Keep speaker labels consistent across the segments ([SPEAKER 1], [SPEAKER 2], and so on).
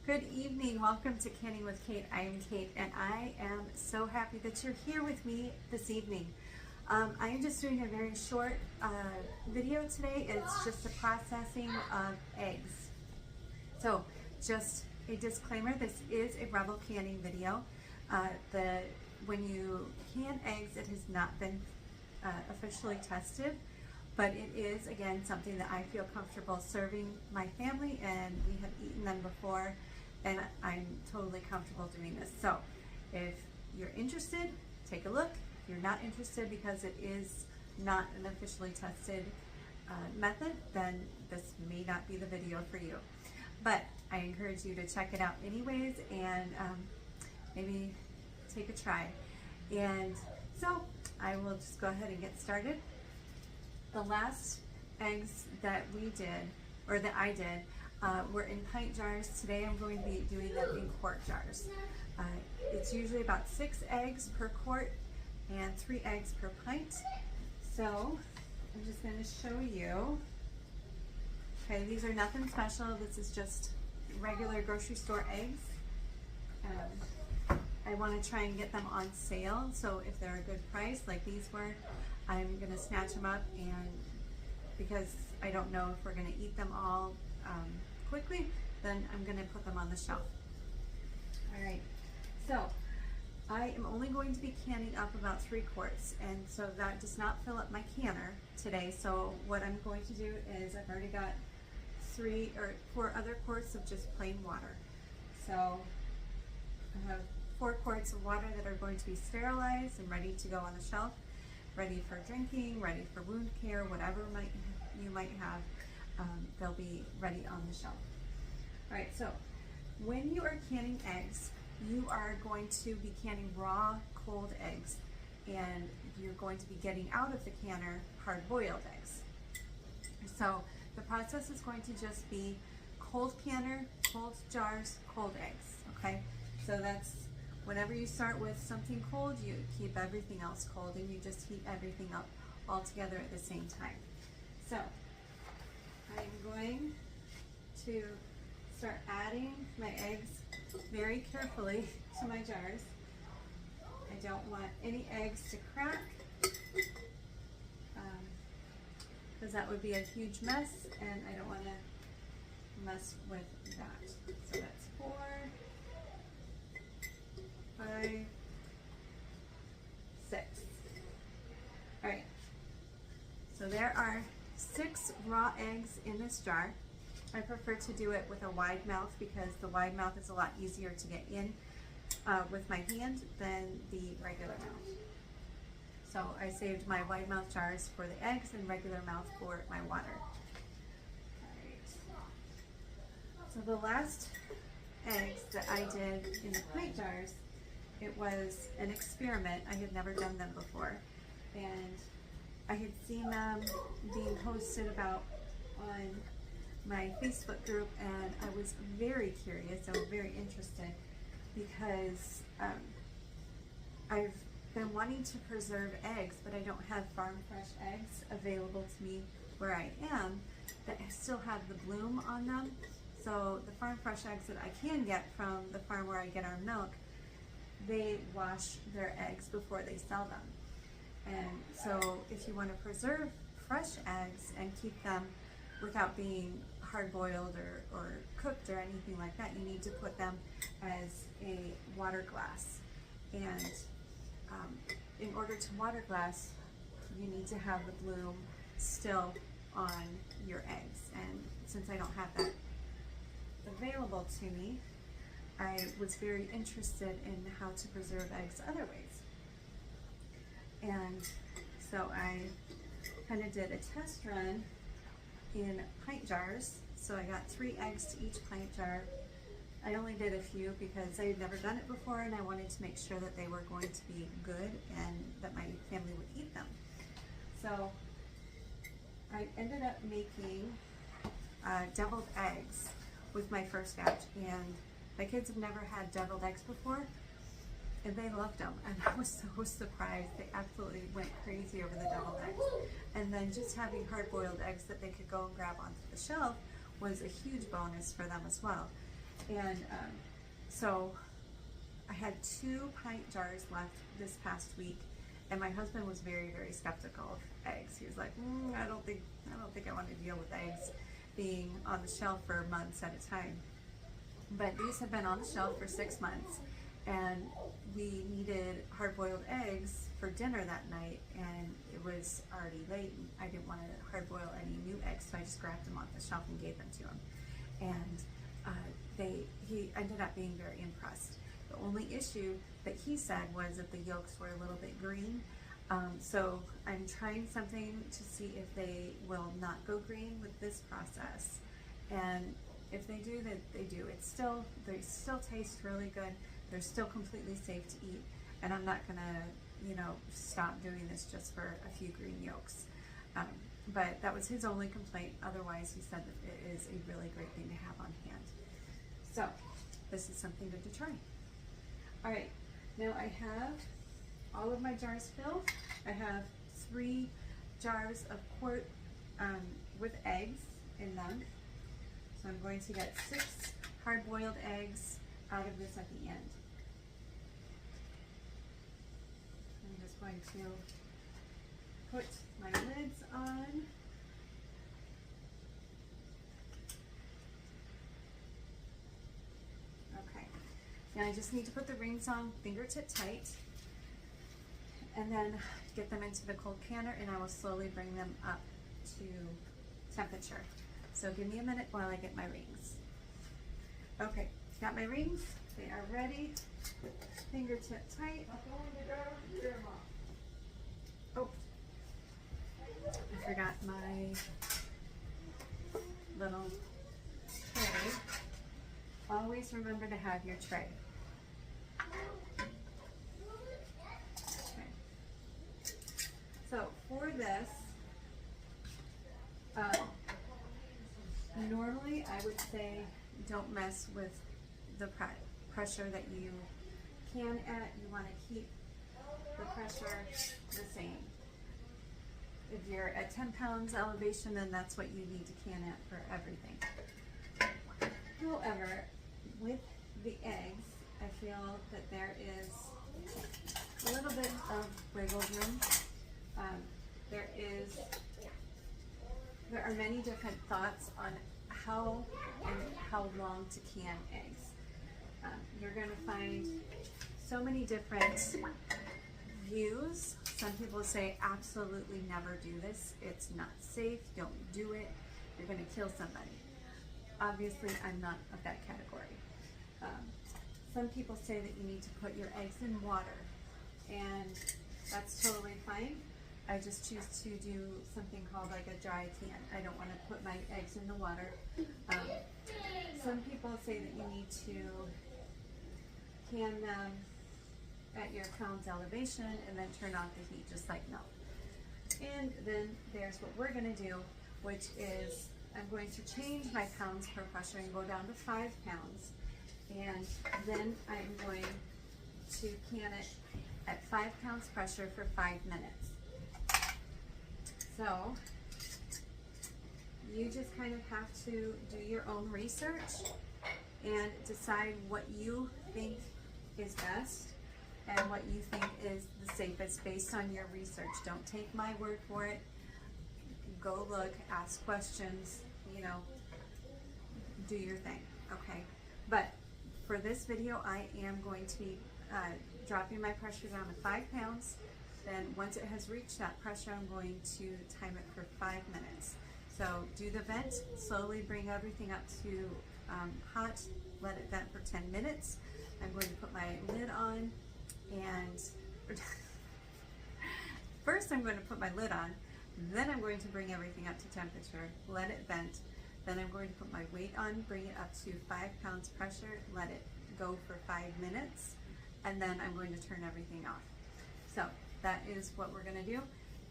[SPEAKER 1] Good evening. Welcome to Canning with Kate. I am Kate, and I am so happy that you're here with me this evening. I am just doing a very short video today. It's just the processing of eggs. So, just a disclaimer, this is a Rebel canning video. When you can eggs, it has not been officially tested, but it is, again, something that I feel comfortable serving my family, and we have eaten them before, and I'm totally comfortable doing this. So if you're interested, take a look. If you're not interested because it is not an officially tested method, then this may not be the video for you. But I encourage you to check it out anyways, and maybe take a try. And so I will just go ahead and get started. The last eggs that we did, or that I did, were in pint jars. Today I'm going to be doing them in quart jars. It's usually about 6 eggs per quart and 3 eggs per pint. So I'm just going to show you. Okay, these are nothing special. This is just regular grocery store eggs. I want to try and get them on sale, so if they're a good price like these were, I'm going to snatch them up, and because I don't know if we're going to eat them all quickly, then I'm going to put them on the shelf. Alright, so I am only going to be canning up about 3 quarts, and so that does not fill up my canner today. So what I'm going to do is I've already got 3 or 4 other quarts of just plain water. So I have 4 quarts of water that are going to be sterilized and ready to go on the shelf, ready for drinking, ready for wound care, whatever you might have, they'll be ready on the shelf. All right, so when you are canning eggs, you are going to be canning raw, cold eggs, and you're going to be getting out of the canner hard-boiled eggs. So the process is going to just be cold canner, cold jars, cold eggs, okay? So that's, whenever you start with something cold, you keep everything else cold, and you just heat everything up all together at the same time. So I'm going to start adding my eggs very carefully to my jars. I don't want any eggs to crack, because that would be a huge mess, and I don't want to mess with that. So that's 4, 5, 6. All right, so there are 6 raw eggs in this jar. I prefer to do it with a wide mouth because the wide mouth is a lot easier to get in with my hand than the regular mouth. So I saved my wide mouth jars for the eggs and regular mouth for my water. All right. So the last eggs that I did in the pint jars, it was an experiment. I had never done them before, and I had seen them being posted about on my Facebook group, and I was very curious. I was very interested because I've been wanting to preserve eggs, but I don't have farm fresh eggs available to me where I am that still have the bloom on them. So the farm fresh eggs that I can get from the farm where I get our milk, they wash their eggs before they sell them. And so if you want to preserve fresh eggs and keep them without being hard-boiled or cooked or anything like that, you need to put them as a water glass. And in order to water glass, you need to have the bloom still on your eggs. And since I don't have that available to me, I was very interested in how to preserve eggs other ways. And so I kind of did a test run in pint jars. So I got 3 eggs to each pint jar. I only did a few because I had never done it before, and I wanted to make sure that they were going to be good and that my family would eat them. So I ended up making deviled eggs with my first batch, and my kids have never had deviled eggs before, and they loved them, and I was so surprised. They absolutely went crazy over the deviled eggs. And then just having hard-boiled eggs that they could go and grab onto the shelf was a huge bonus for them as well. And so I had 2 pint jars left this past week, and my husband was very, very skeptical of eggs. He was like, I don't think I want to deal with eggs being on the shelf for months at a time. But these have been on the shelf for 6 months, and we needed hard-boiled eggs for dinner that night, and it was already late, and I didn't want to hard-boil any new eggs, so I just grabbed them off the shelf and gave them to him. And he ended up being very impressed. The only issue that he said was that the yolks were a little bit green. So I'm trying something to see if they will not go green with this process. And if they do, they do. They still taste really good. They're still completely safe to eat. And I'm not gonna, stop doing this just for a few green yolks. But that was his only complaint. Otherwise, he said that it is a really great thing to have on hand. So this is something good to try. All right, now I have all of my jars filled. I have 3 jars of quart with eggs in them. So I'm going to get 6 hard-boiled eggs out of this at the end. I'm just going to put my lids on. Okay, now I just need to put the rings on fingertip tight, and then get them into the cold canner, and I will slowly bring them up to temperature. So give me a minute while I get my rings. Okay, got my rings. They are ready. Fingertip tight. Oh, I forgot my little tray. Always remember to have your tray. Okay. So for this, normally I would say don't mess with the pressure that you can at. You want to keep the pressure the same. If you're at 10 pounds elevation, then that's what you need to can at for everything. However, with the eggs, I feel that there is a little bit of wiggle room. There are many different thoughts on how long to can eggs. You're going to find so many different views. Some people say absolutely never do this. It's not safe. Don't do it. You're going to kill somebody. Obviously, I'm not of that category. Some people say that you need to put your eggs in water, and that's totally fine. I just choose to do something called like a dry can. I don't want to put my eggs in the water. Some people say that you need to can them at your pound's elevation and then turn off the heat just like milk. And then there's what we're going to do, which is I'm going to change my pounds per pressure and go down to 5 pounds. And then I'm going to can it at 5 pounds pressure for 5 minutes. So you just kind of have to do your own research and decide what you think is best and what you think is the safest based on your research. Don't take my word for it. Go look, ask questions, do your thing, okay? But for this video, I am going to be dropping my pressure down to 5 pounds. Then once it has reached that pressure, I'm going to time it for 5 minutes. So do the vent, slowly bring everything up to hot, let it vent for 10 minutes. I'm going to put my lid on, and first I'm going to put my lid on, then I'm going to bring everything up to temperature, let it vent, then I'm going to put my weight on, bring it up to 5 pounds pressure, let it go for 5 minutes, and then I'm going to turn everything off. So that is what we're going to do,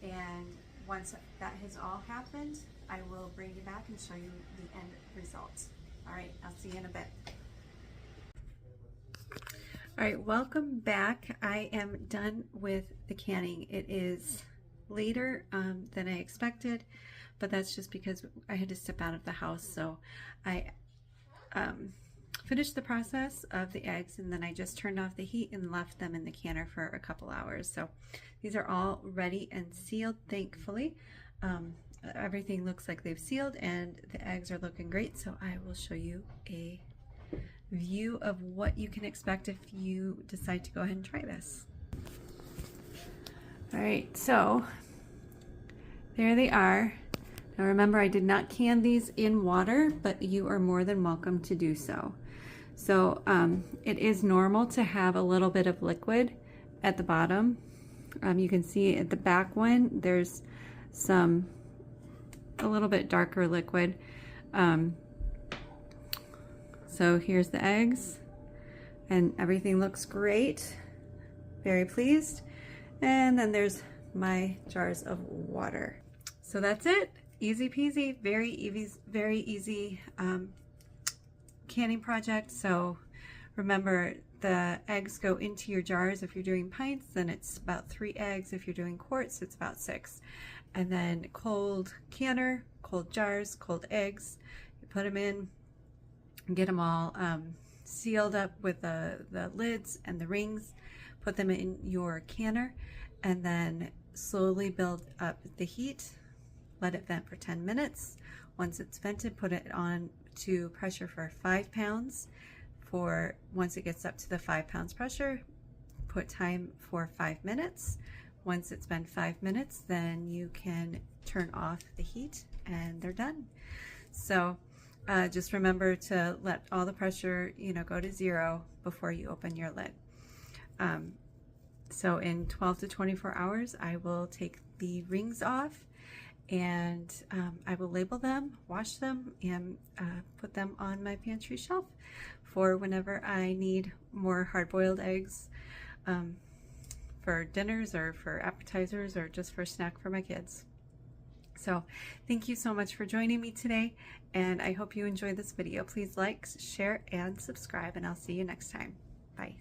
[SPEAKER 1] and once that has all happened, I will bring you back and show you the end results. All right, I'll see you in a bit. All right, welcome back. I am done with the canning. It is later than I expected, but that's just because I had to step out of the house. So I finished the process of the eggs, and then I just turned off the heat and left them in the canner for a couple hours. So these are all ready and sealed, thankfully. Everything looks like they've sealed and the eggs are looking great. So I will show you a view of what you can expect if you decide to go ahead and try this. All right, so there they are. Now remember, I did not can these in water, but you are more than welcome to do so. So it is normal to have a little bit of liquid at the bottom. You can see at the back one, there's a little bit darker liquid. So here's the eggs, and everything looks great. Very pleased. And then there's my jars of water. So that's it. Easy peasy, very easy canning project. So remember, the eggs go into your jars. If you're doing pints, then it's about 3 eggs. If you're doing quarts, it's about 6. And then cold canner, cold jars, cold eggs. You put them in, get them all sealed up with the lids and the rings. Put them in your canner, and then slowly build up the heat. Let it vent for 10 minutes. Once it's vented, put it on to pressure for 5 pounds. Once it gets up to the 5 pounds pressure, put time for 5 minutes. Once it's been 5 minutes, then you can turn off the heat and they're done. So just remember to let all the pressure, go to 0 before you open your lid. So in 12 to 24 hours, I will take the rings off, and I will label them, wash them, and put them on my pantry shelf for whenever I need more hard-boiled eggs for dinners or for appetizers or just for a snack for my kids. So thank you so much for joining me today, and I hope you enjoyed this video. Please like, share, and subscribe, and I'll see you next time. Bye.